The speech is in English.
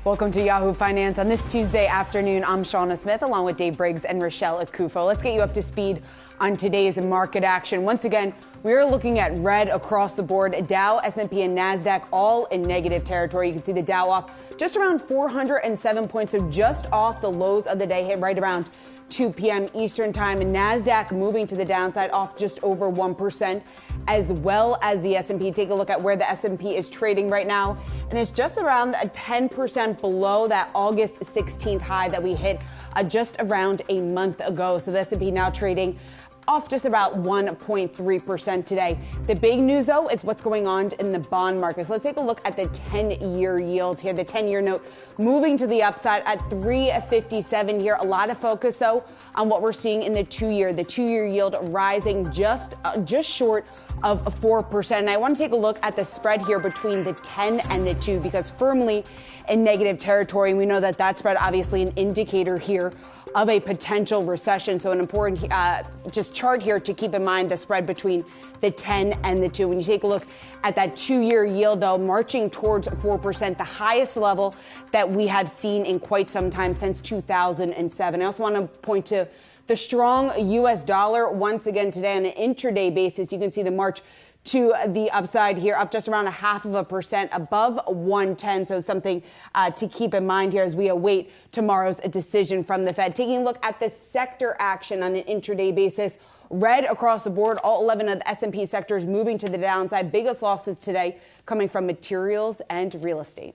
Welcome to Yahoo Finance. On this Tuesday afternoon, I'm Seana Smith along with Dave Briggs and Rochelle Akufo. Let's get you up to speed on today's market action. Once again, we are looking at red across the board. Dow, S&P, and NASDAQ all in negative territory. You can see the Dow off just around 407 points, so just off the lows of the day, hit right around 2 p.m. Eastern time, and NASDAQ moving to the downside off just over 1%, as well as the S&P. Take a look at where the S&P is trading right now, and it's just around 10% below that August 16th high that we hit just around a month ago. So the S&P now trading off just about 1.3% today. The big news, though, is what's going on in the bond market. So let's take a look at the 10-year yield here. The 10-year note moving to the upside at 3.57 here. A lot of focus, though, on what we're seeing in the 2-year. The 2-year yield rising just short of 4%. And I want to take a look at the spread here between the 10 and the 2, because firmly in negative territory. And we know that spread, obviously, an indicator here of a potential recession. So an important just chart here to keep in mind, the spread between the 10 and the 2. When you take a look at that 2-year yield, though, marching towards 4%, the highest level that we have seen in quite some time since 2007. I also want to point to the strong U.S. dollar once again today on an intraday basis. You can see the march to the upside here, up just around 0.5% above 110. So something to keep in mind here as we await tomorrow's decision from the Fed. Taking a look at the sector action on an intraday basis, red across the board. All 11 of the S&P sectors moving to the downside. Biggest losses today coming from materials and real estate.